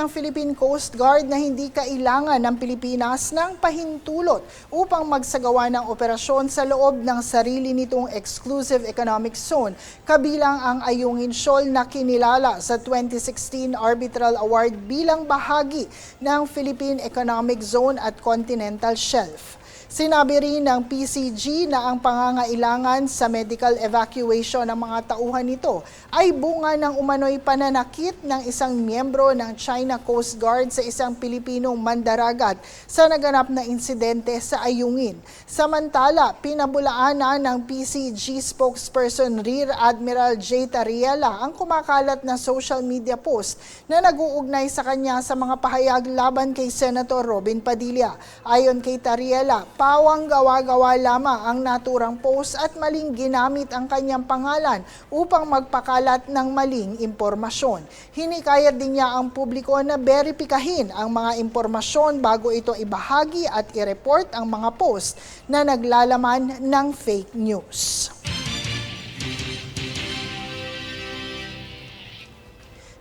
ng Philippine Coast Guard na hindi kailangan ng Pilipinas ng pahintulot upang magsagawa ng operasyon sa loob ng sarili nitong Exclusive Economic Zone, kabilang ang Ayungin Shoal na kinilala sa 2016 Arbitral Award bilang bahagi ng Philippine Economic Zone at Continental Shelf. Sinabi rin ng PCG na ang pangangailangan sa medical evacuation ng mga tauhan nito ay bunga ng umano'y pananakit ng isang miyembro ng China Coast Guard sa isang Pilipinong mandaragat sa naganap na insidente sa Ayungin. Samantala, pinabulaanan ng PCG spokesperson Rear Admiral J. Tariela ang kumakalat na social media post na nag-uugnay sa kanya sa mga pahayag laban kay Senator Robin Padilla. Ayon kay Tariela, pawang gawa-gawa lamang ang naturang post at maling ginamit ang kanyang pangalan upang magpakalat ng maling impormasyon. Hinikayat din niya ang publiko na beripikahin ang mga impormasyon bago ito ibahagi at i-report ang mga post na naglalaman ng fake news.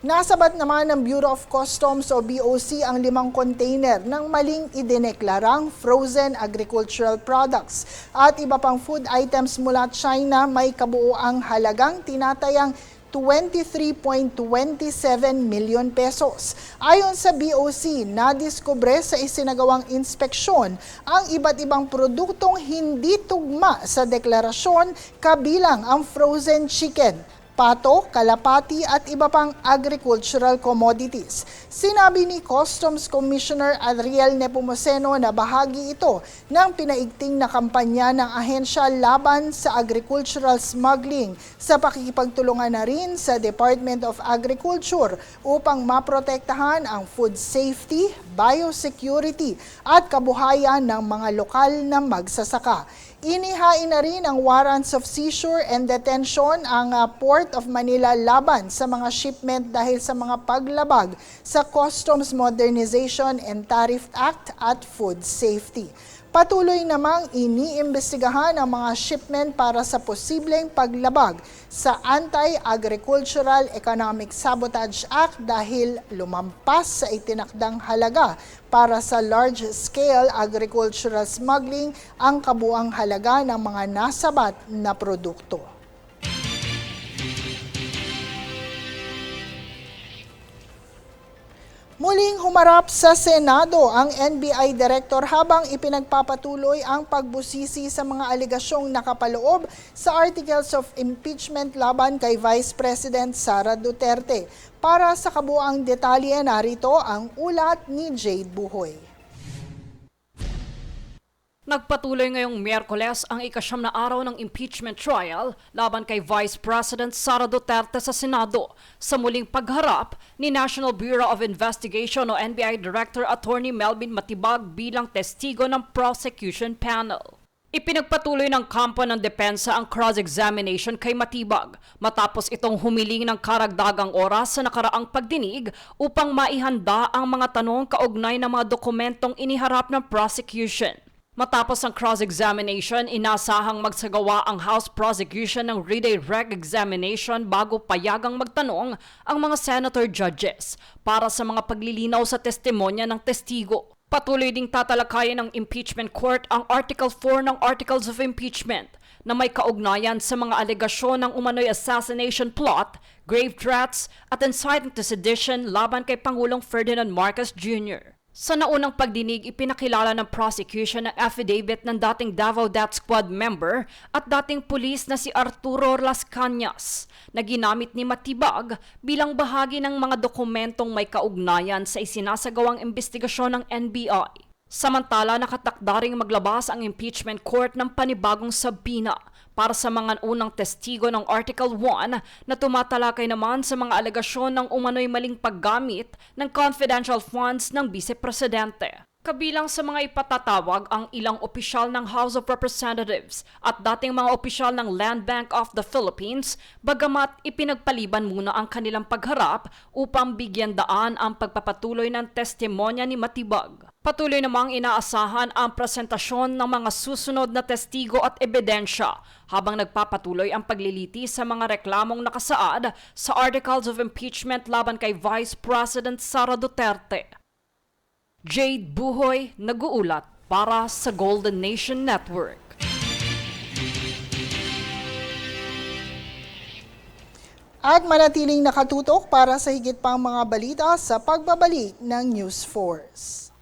Nasabat naman ng Bureau of Customs o BOC ang 5 container ng maling idineklarang frozen agricultural products at iba pang food items mula China may kabuuang halagang tinatayang 23.27 million pesos. Ayon sa BOC, nadiskubre sa isinagawang inspeksyon ang iba't ibang produktong hindi tugma sa deklarasyon, kabilang ang frozen chicken, pato, kalapati at iba pang agricultural commodities. Sinabi ni Customs Commissioner Adriel Nepomuceno na bahagi ito ng pinaigting na kampanya ng ahensya laban sa agricultural smuggling sa pakikipagtulungan na rin sa Department of Agriculture upang maprotektahan ang food safety, biosecurity at kabuhayan ng mga lokal na magsasaka. Inihain na rin ang warrants of seizure and detention ang Port of Manila laban sa mga shipment dahil sa mga paglabag sa Customs Modernization and Tariff Act at food safety. Patuloy namang iniimbestigahan ang mga shipment para sa posibleng paglabag sa Anti-Agricultural Economic Sabotage Act dahil lumampas sa itinakdang halaga para sa large-scale agricultural smuggling ang kabuang halaga ng mga nasabat na produkto. Muling humarap sa Senado ang NBI Director habang ipinagpapatuloy ang pagbusisi sa mga alegasyong nakapaloob sa Articles of Impeachment laban kay Vice President Sara Duterte. Para sa kabuuang detalye, narito ang ulat ni Jade Buhoy. Nagpatuloy ngayong Miyerkules ang ika-9 na araw ng impeachment trial laban kay Vice President Sara Duterte sa Senado sa muling pagharap ni National Bureau of Investigation o NBI Director Attorney Melvin Matibag bilang testigo ng prosecution panel. Ipinagpatuloy ng kampo ng depensa ang cross-examination kay Matibag matapos itong humiling ng karagdagang oras sa nakaraang pagdinig upang maihanda ang mga tanong kaugnay ng mga dokumentong iniharap ng prosecution. Matapos ang cross-examination, inasahang magsagawa ang House Prosecution ng redirect examination bago payagang magtanong ang mga senator judges para sa mga paglilinaw sa testimonya ng testigo. Patuloy ding tatalakayin ng impeachment court ang Article 4 ng Articles of Impeachment na may kaugnayan sa mga alegasyon ng umano'y assassination plot, grave threats at inciting to sedition laban kay Pangulong Ferdinand Marcos Jr. Sa naunang pagdinig, ipinakilala ng prosecution ang affidavit ng dating Davao Death Squad member at dating pulis na si Arturo Las Cañas na ginamit ni Matibag bilang bahagi ng mga dokumentong may kaugnayan sa isinasagawang investigasyon ng NBI. Samantala, nakatakda ring maglabas ang impeachment court ng panibagong sabina para sa mga unang testigo ng Article 1 na tumatalakay naman sa mga alegasyon ng umano'y maling paggamit ng confidential funds ng Vice Presidente. Kabilang sa mga ipatatawag ang ilang opisyal ng House of Representatives at dating mga opisyal ng Land Bank of the Philippines, bagamat ipinagpaliban muna ang kanilang pagharap upang bigyan daan ang pagpapatuloy ng testimonya ni Matibag. Patuloy namang inaasahan ang presentasyon ng mga susunod na testigo at ebidensya habang nagpapatuloy ang pagliliti sa mga reklamong nakasaad sa Articles of Impeachment laban kay Vice President Sara Duterte. Jade Buhoy, nag-uulat para sa Golden Nation Network. At manatiling nakatutok para sa higit pang mga balita sa pagbabalik ng News Force.